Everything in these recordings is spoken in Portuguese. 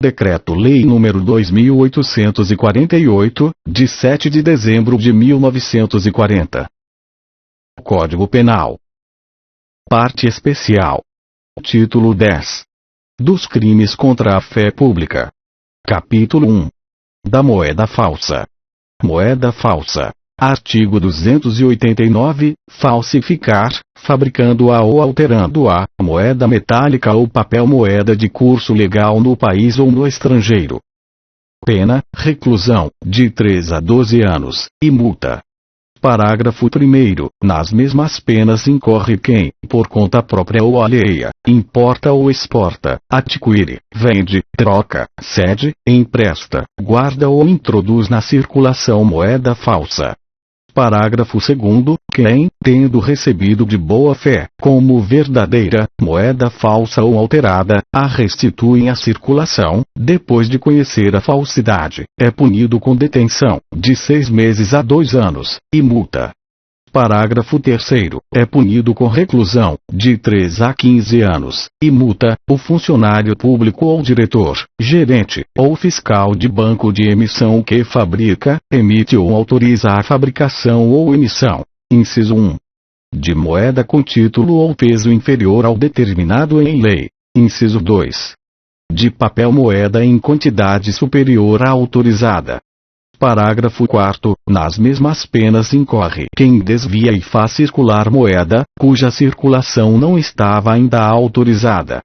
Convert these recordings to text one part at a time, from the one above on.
Decreto-Lei nº 2848, de 7 de dezembro de 1940. Código Penal. Parte Especial. Título 10. Dos crimes contra a fé pública. Capítulo 1. Da moeda falsa. Moeda falsa. Artigo 289. Falsificar, fabricando-a ou alterando-a, moeda metálica ou papel moeda de curso legal no país ou no estrangeiro. Pena, reclusão, de 3 a 12 anos, e multa. Parágrafo 1º. Nas mesmas penas incorre quem, por conta própria ou alheia, importa ou exporta, adquire, vende, troca, cede, empresta, guarda ou introduz na circulação moeda falsa. Parágrafo 2º. Quem, tendo recebido de boa fé, como verdadeira, moeda falsa ou alterada, a restitui à circulação, depois de conhecer a falsidade, é punido com detenção, de 6 meses a 2 anos, e multa. Parágrafo 3º. É punido com reclusão, de 3 a 15 anos, e multa, o funcionário público ou diretor, gerente, ou fiscal de banco de emissão que fabrica, emite ou autoriza a fabricação ou emissão. Inciso 1. De moeda com título ou peso inferior ao determinado em lei. Inciso 2. De papel moeda em quantidade superior à autorizada. Parágrafo 4º. Nas mesmas penas incorre quem desvia e faz circular moeda, cuja circulação não estava ainda autorizada.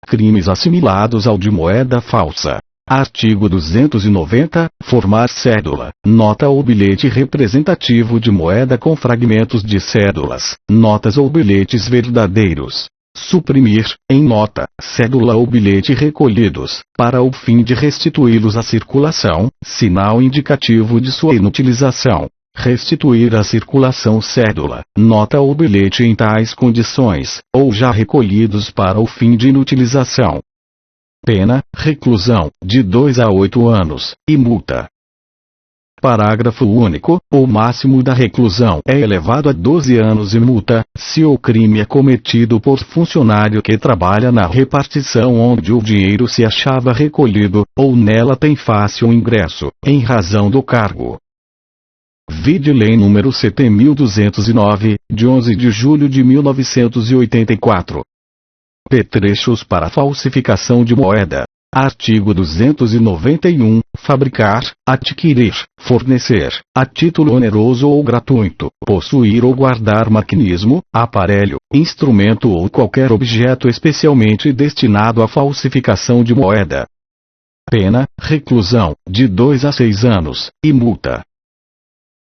Crimes assimilados ao de moeda falsa. Artigo 290. Formar cédula, nota ou bilhete representativo de moeda com fragmentos de cédulas, notas ou bilhetes verdadeiros. Suprimir, em nota, cédula ou bilhete recolhidos, para o fim de restituí-los à circulação, sinal indicativo de sua inutilização. Restituir à circulação cédula, nota ou bilhete em tais condições, ou já recolhidos para o fim de inutilização. Pena, reclusão, de 2 a 8 anos, e multa. Parágrafo único. O máximo da reclusão é elevado a 12 anos e multa, se o crime é cometido por funcionário que trabalha na repartição onde o dinheiro se achava recolhido, ou nela tem fácil ingresso, em razão do cargo. Vide Lei nº 7.209, de 11 de julho de 1984. Petrechos para falsificação de moeda. Artigo 291. Fabricar, adquirir, fornecer, a título oneroso ou gratuito, possuir ou guardar maquinismo, aparelho, instrumento ou qualquer objeto especialmente destinado à falsificação de moeda. Pena, reclusão, de 2 a 6 anos, e multa.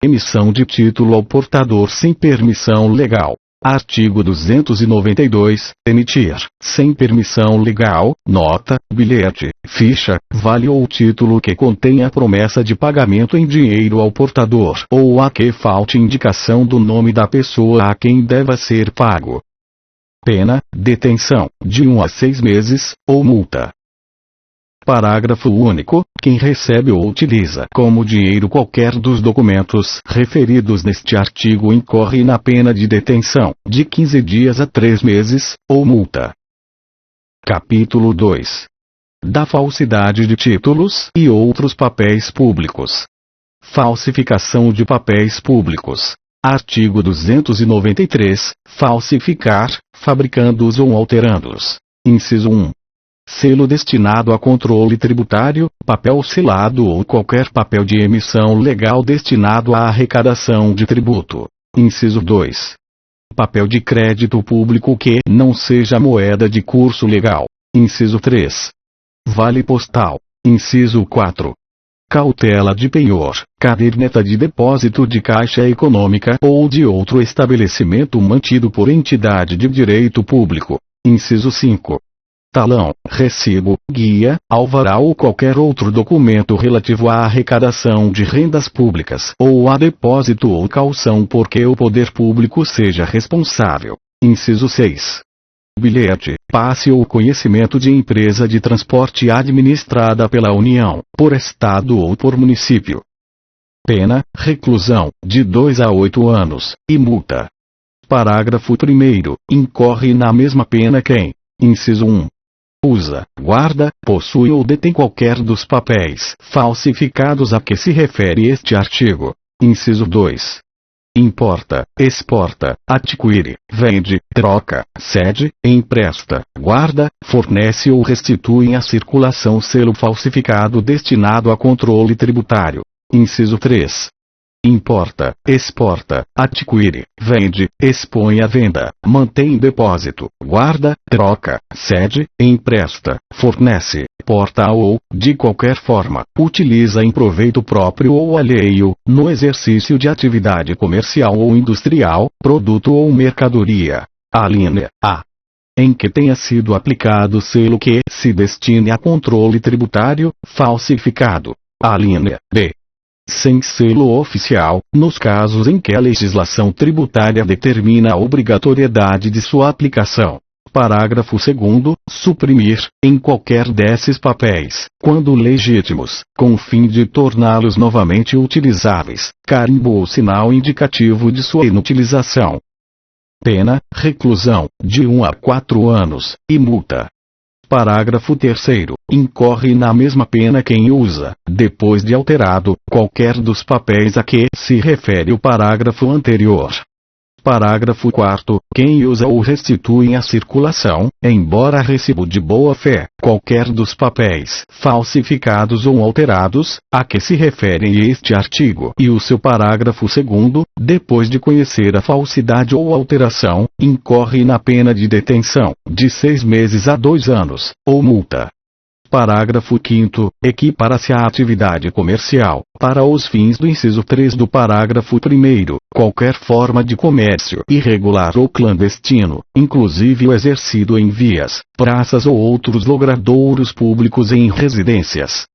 Emissão de título ao portador sem permissão legal. Artigo 292. Emitir, sem permissão legal, nota, bilhete, ficha, vale ou título que contenha promessa de pagamento em dinheiro ao portador ou a que falte indicação do nome da pessoa a quem deva ser pago. Pena, detenção, de 1 a 6 meses, ou multa. Parágrafo único. Quem recebe ou utiliza como dinheiro qualquer dos documentos referidos neste artigo incorre na pena de detenção, de 15 dias a 3 meses, ou multa. Capítulo 2. Da falsidade de títulos e outros papéis públicos. Falsificação de papéis públicos. Artigo 293. Falsificar, fabricando-os ou alterando-os. Inciso 1. Selo destinado a controle tributário, papel selado ou qualquer papel de emissão legal destinado à arrecadação de tributo. Inciso 2. Papel de crédito público que não seja moeda de curso legal. Inciso 3. Vale postal. Inciso 4. Cautela de penhor, caderneta de depósito de caixa econômica ou de outro estabelecimento mantido por entidade de direito público. Inciso 5. Talão, recibo, guia, alvará ou qualquer outro documento relativo à arrecadação de rendas públicas ou a depósito ou caução por que o poder público seja responsável. Inciso 6. Bilhete, passe ou conhecimento de empresa de transporte administrada pela União, por Estado ou por município. Pena, reclusão, de 2 a 8 anos, e multa. Parágrafo 1º. Incorre na mesma pena quem, inciso 1. usa, guarda, possui ou detém qualquer dos papéis falsificados a que se refere este artigo. Inciso 2. Importa, exporta, adquire, vende, troca, cede, empresta, guarda, fornece ou restitui em a circulação selo falsificado destinado a controle tributário. Inciso 3. Importa, exporta, adquire, vende, expõe à venda, mantém em depósito, guarda, troca, cede, empresta, fornece, porta ou, de qualquer forma, utiliza em proveito próprio ou alheio, no exercício de atividade comercial ou industrial, produto ou mercadoria. Alínea A. Em que tenha sido aplicado selo que se destine a controle tributário, falsificado. Alínea B. Sem selo oficial, nos casos em que a legislação tributária determina a obrigatoriedade de sua aplicação. Parágrafo 2º. Suprimir, em qualquer desses papéis, quando legítimos, com o fim de torná-los novamente utilizáveis, carimbo ou sinal indicativo de sua inutilização. Pena, reclusão, de 1 a 4 anos, e multa. Parágrafo 3º. Incorre na mesma pena quem usa, depois de alterado, qualquer dos papéis a que se refere o parágrafo anterior. Parágrafo 4º. Quem usa ou restitui em a circulação, embora recibo de boa fé, qualquer dos papéis falsificados ou alterados, a que se refere este artigo e o seu parágrafo 2º, depois de conhecer a falsidade ou alteração, incorre na pena de detenção, de 6 meses a 2 anos, ou multa. Parágrafo 5º. Equipara-se à atividade comercial, para os fins do inciso 3 do parágrafo 1º, qualquer forma de comércio irregular ou clandestino, inclusive o exercido em vias, praças ou outros logradouros públicos e em residências.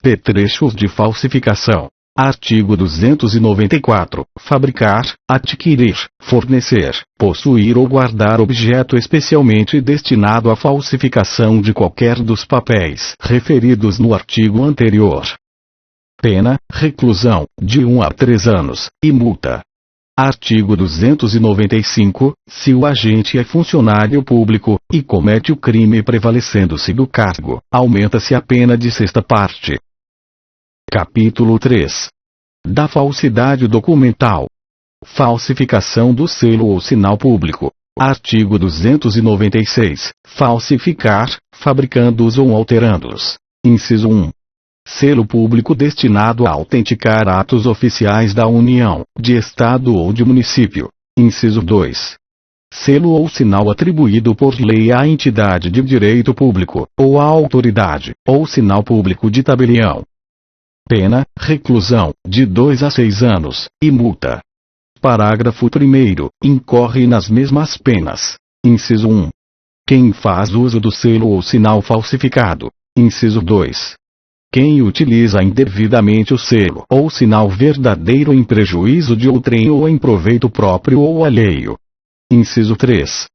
Petrechos de falsificação. Artigo 294. Fabricar, adquirir, fornecer, possuir ou guardar objeto especialmente destinado à falsificação de qualquer dos papéis referidos no artigo anterior. Pena, reclusão, de 1 a 3 anos, e multa. Artigo 295. Se o agente é funcionário público, e comete o crime prevalecendo-se do cargo, aumenta-se a pena de 6ª parte. Capítulo 3. Da falsidade documental. Falsificação do selo ou sinal público. Artigo 296. Falsificar, fabricando-os ou alterando-os. Inciso 1. Selo público destinado a autenticar atos oficiais da União, de Estado ou de município. Inciso 2. Selo ou sinal atribuído por lei à entidade de direito público, ou à autoridade, ou sinal público de tabelião. Pena, reclusão, de 2 a 6 anos, e multa. Parágrafo 1º. Incorre nas mesmas penas. Inciso 1. Quem faz uso do selo ou sinal falsificado. Inciso 2. Quem utiliza indevidamente o selo ou sinal verdadeiro em prejuízo de outrem ou em proveito próprio ou alheio. Inciso 3.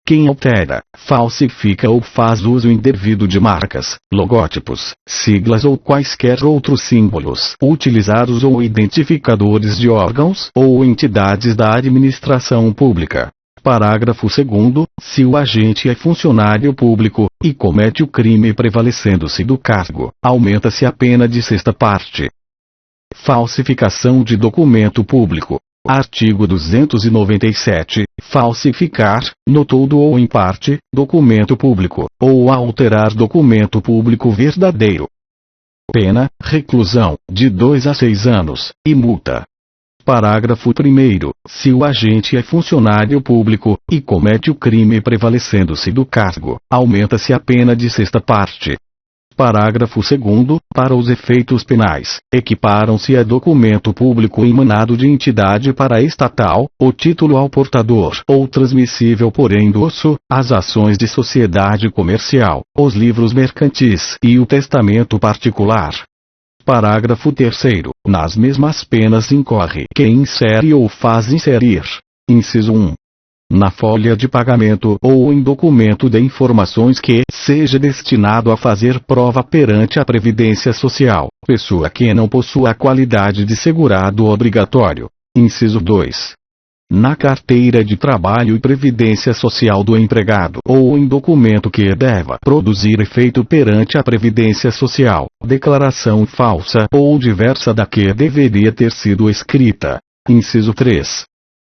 Quem altera, falsifica ou faz uso indevido de marcas, logótipos, siglas ou quaisquer outros símbolos utilizados ou identificadores de órgãos ou entidades da administração pública. Parágrafo 2º. Se o agente é funcionário público, e comete o crime prevalecendo-se do cargo, aumenta-se a pena de 6ª parte. Falsificação de documento público. Artigo 297. Falsificar, no todo ou em parte, documento público, ou alterar documento público verdadeiro. Pena, reclusão, de 2 a 6 anos, e multa. Parágrafo 1º. Se o agente é funcionário público, e comete o crime prevalecendo-se do cargo, aumenta-se a pena de 6ª parte. Parágrafo 2º. Para os efeitos penais, equiparam-se a documento público emanado de entidade paraestatal, o título ao portador ou transmissível por endosso, as ações de sociedade comercial, os livros mercantis e o testamento particular. Parágrafo 3º. Nas mesmas penas incorre quem insere ou faz inserir. Inciso 1. Na folha de pagamento ou em documento de informações que seja destinado a fazer prova perante a Previdência Social, pessoa que não possua a qualidade de segurado obrigatório. Inciso 2. na carteira de trabalho e previdência social do empregado ou em documento que deva produzir efeito perante a previdência social, declaração falsa ou diversa da que deveria ter sido escrita. Inciso 3.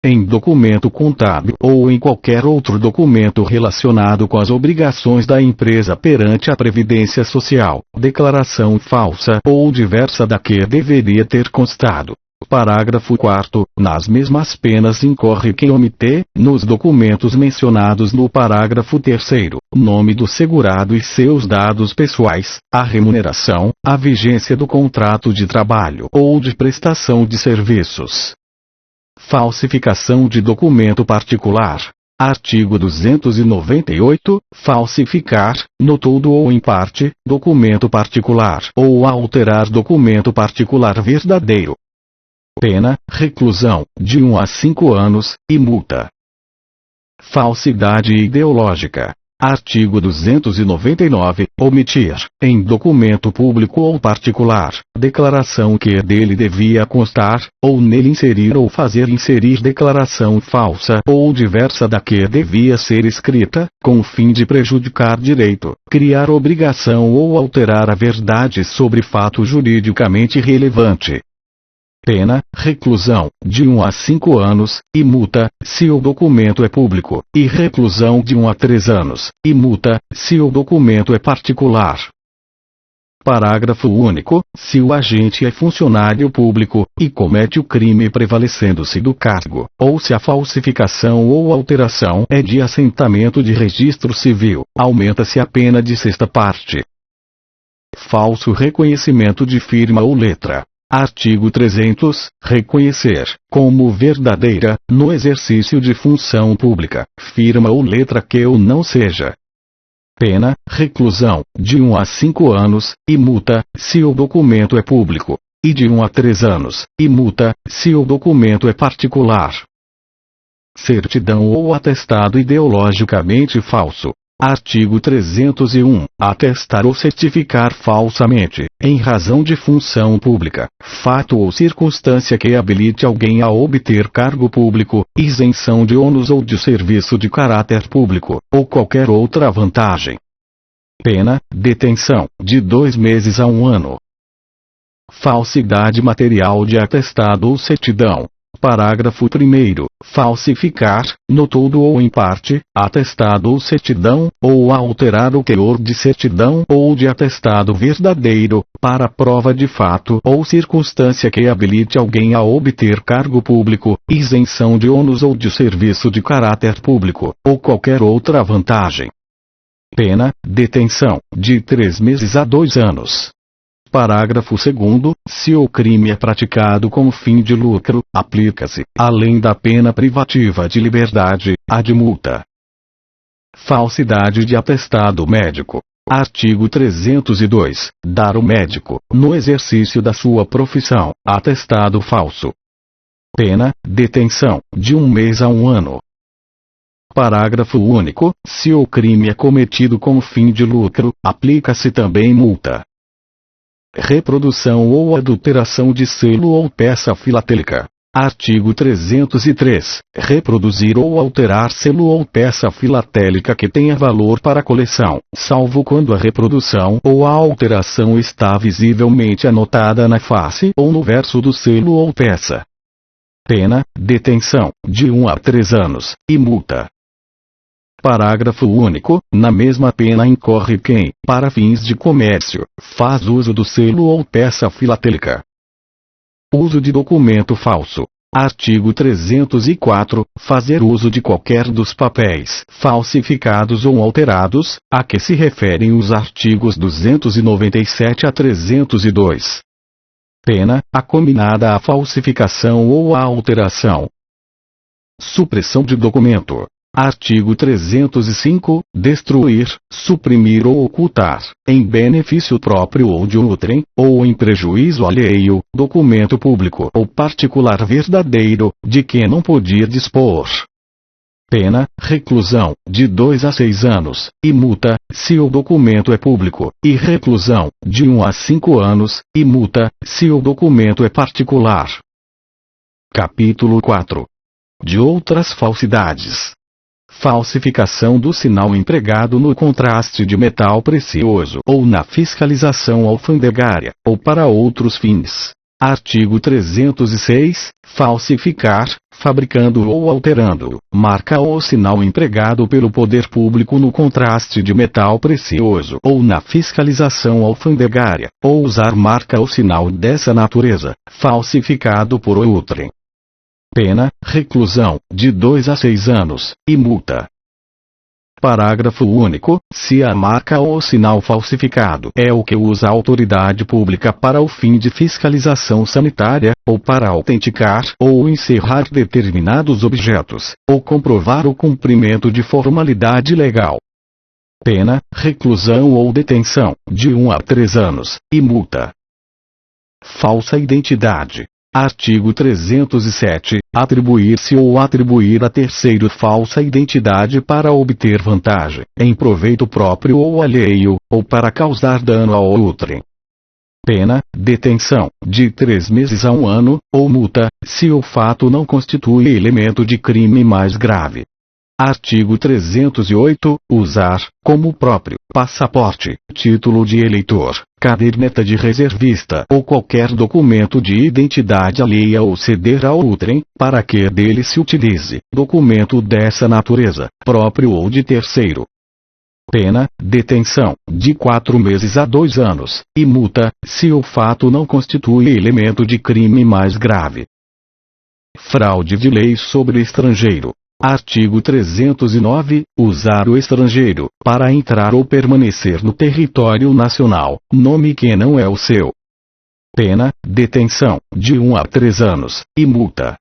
Em documento contábil ou em qualquer outro documento relacionado com as obrigações da empresa perante a previdência social, declaração falsa ou diversa da que deveria ter constado. Parágrafo 4º. Nas mesmas penas incorre quem omitir, nos documentos mencionados no parágrafo 3º, nome do segurado e seus dados pessoais, a remuneração, a vigência do contrato de trabalho ou de prestação de serviços. Falsificação de documento particular. Artigo 298. Falsificar, no todo ou em parte, documento particular ou alterar documento particular verdadeiro. Pena, reclusão, de 1 a 5 anos, e multa. Falsidade ideológica. Artigo 299. Omitir, em documento público ou particular, declaração que dele devia constar, ou nele inserir ou fazer inserir declaração falsa ou diversa da que devia ser escrita, com o fim de prejudicar direito, criar obrigação ou alterar a verdade sobre fato juridicamente relevante. Pena, reclusão, de 1 a 5 anos, e multa, se o documento é público, e reclusão de 1 a 3 anos, e multa, se o documento é particular. Parágrafo único. Se o agente é funcionário público, e comete o crime prevalecendo-se do cargo, ou se a falsificação ou alteração é de assentamento de registro civil, aumenta-se a pena de sexta parte. Falso reconhecimento de firma ou letra. Artigo 300. Reconhecer, como verdadeira, no exercício de função pública, firma ou letra que o não seja. Pena, reclusão, de 1 a 5 anos, e multa, se o documento é público, e de 1 a 3 anos, e multa, se o documento é particular. Certidão ou atestado ideologicamente falso. Artigo 301. Atestar ou certificar falsamente, em razão de função pública, fato ou circunstância que habilite alguém a obter cargo público, isenção de ônus ou de serviço de caráter público, ou qualquer outra vantagem. Pena, detenção, de 2 meses a 1 ano. Falsidade material de atestado ou certidão. Parágrafo 1º. Falsificar, no todo ou em parte, atestado ou certidão, ou alterar o teor de certidão ou de atestado verdadeiro, para prova de fato ou circunstância que habilite alguém a obter cargo público, isenção de ônus ou de serviço de caráter público, ou qualquer outra vantagem. Pena, detenção, de 3 meses a 2 anos. Parágrafo 2º. Se o crime é praticado com fim de lucro, aplica-se, além da pena privativa de liberdade, a de multa. Falsidade de atestado médico. Artigo 302. Dar ao médico, no exercício da sua profissão, atestado falso. Pena, detenção, de 1 mês a 1 ano. Parágrafo único. Se o crime é cometido com fim de lucro, aplica-se também multa. Reprodução ou adulteração de selo ou peça filatélica. Artigo 303. Reproduzir ou alterar selo ou peça filatélica que tenha valor para coleção, salvo quando a reprodução ou a alteração está visivelmente anotada na face ou no verso do selo ou peça. Pena, detenção, de 1 a 3 anos, e multa. Parágrafo único. Na mesma pena incorre quem, para fins de comércio, faz uso do selo ou peça filatélica. Uso de documento falso. Artigo 304. Fazer uso de qualquer dos papéis falsificados ou alterados, a que se referem os artigos 297 a 302. Pena, a combinada à falsificação ou à alteração. Supressão de documento. Artigo 305. Destruir, suprimir ou ocultar, em benefício próprio ou de outrem, ou em prejuízo alheio, documento público ou particular verdadeiro, de que não podia dispor. Pena, reclusão, de 2 a 6 anos, e multa, se o documento é público, e reclusão, de 1 a 5 anos, e multa, se o documento é particular. Capítulo 4. de outras falsidades. Falsificação do sinal empregado no contraste de metal precioso ou na fiscalização alfandegária, ou para outros fins. Artigo 306. Falsificar, fabricando ou alterando, marca ou sinal empregado pelo poder público no contraste de metal precioso ou na fiscalização alfandegária, ou usar marca ou sinal dessa natureza, falsificado por outrem. Pena, reclusão, de 2 a 6 anos, e multa. Parágrafo único. Se a marca ou sinal falsificado é o que usa a autoridade pública para o fim de fiscalização sanitária, ou para autenticar ou encerrar determinados objetos, ou comprovar o cumprimento de formalidade legal. Pena, reclusão ou detenção, de 1 a 3 anos, e multa. Falsa identidade. Artigo 307. Atribuir-se ou atribuir a terceiro falsa identidade para obter vantagem, em proveito próprio ou alheio, ou para causar dano a outrem. Pena, detenção, de 3 meses a 1 ano, ou multa, se o fato não constitui elemento de crime mais grave. Artigo 308. Usar, como próprio, passaporte, título de eleitor, caderneta de reservista ou qualquer documento de identidade alheia ou ceder a outrem, para que dele se utilize, documento dessa natureza, próprio ou de terceiro. Pena, detenção, de 4 meses a 2 anos, e multa, se o fato não constitui elemento de crime mais grave. Fraude de lei sobre estrangeiro. Artigo 309. Usar o estrangeiro, para entrar ou permanecer no território nacional, nome que não é o seu. Pena, detenção, de 1 a 3 anos, e multa.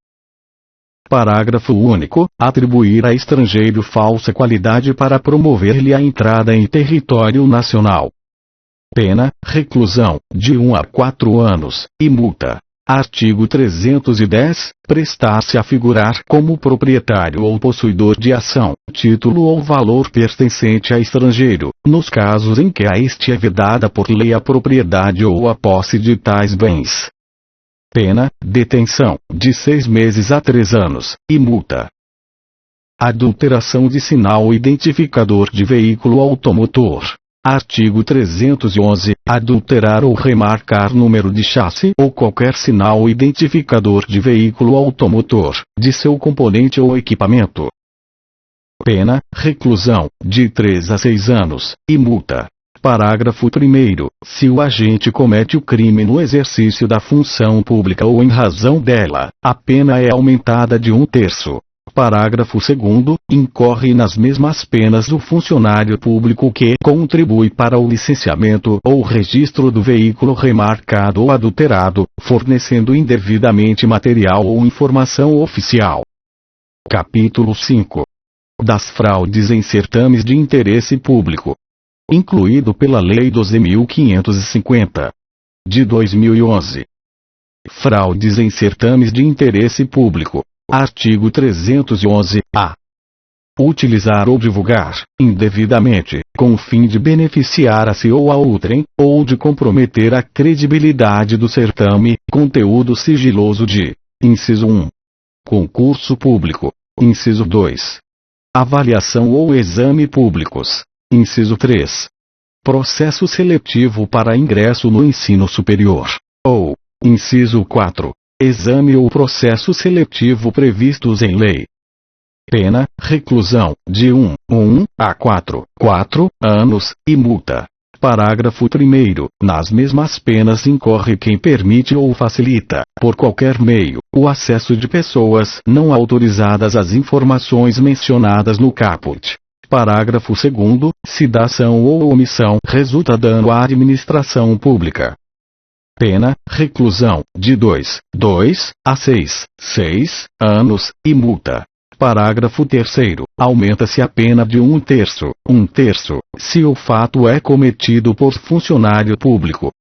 Parágrafo único. Atribuir a estrangeiro falsa qualidade para promover-lhe a entrada em território nacional. Pena, reclusão, de 1 a 4 anos, e multa. Artigo 310. Prestar-se a figurar como proprietário ou possuidor de ação, título ou valor pertencente a estrangeiro, nos casos em que a este é vedada por lei a propriedade ou a posse de tais bens. Pena, detenção, de 6 meses a 3 anos, e multa. Adulteração de sinal identificador de veículo automotor. Artigo 311. Adulterar ou remarcar número de chassi ou qualquer sinal identificador de veículo automotor, de seu componente ou equipamento. Pena, reclusão, de 3 a 6 anos, e multa. Parágrafo 1º. Se o agente comete o crime no exercício da função pública ou em razão dela, a pena é aumentada de 1/3. Parágrafo 2º. Incorre nas mesmas penas o funcionário público que contribui para o licenciamento ou registro do veículo remarcado ou adulterado, fornecendo indevidamente material ou informação oficial. Capítulo 5. Das fraudes em certames de interesse público. Incluído pela Lei 12.550. De 2011. Fraudes em certames de interesse público. Artigo 311-A. Utilizar ou divulgar, indevidamente, com o fim de beneficiar a si ou a outrem, ou de comprometer a credibilidade do certame, conteúdo sigiloso de: inciso 1. Concurso público. Inciso 2. Avaliação ou exame públicos. Inciso 3. Processo seletivo para ingresso no ensino superior. Ou, inciso 4. Exame ou processo seletivo previstos em lei. Pena, reclusão, de 1 a 4 anos, e multa. Parágrafo 1º. Nas mesmas penas incorre quem permite ou facilita, por qualquer meio, o acesso de pessoas não autorizadas às informações mencionadas no caput. Parágrafo 2º. Se da ação ou omissão resulta dano à administração pública. Pena, reclusão, de 2 a 6 anos, e multa. Parágrafo 3º. Aumenta-se a pena de 1/3, se o fato é cometido por funcionário público,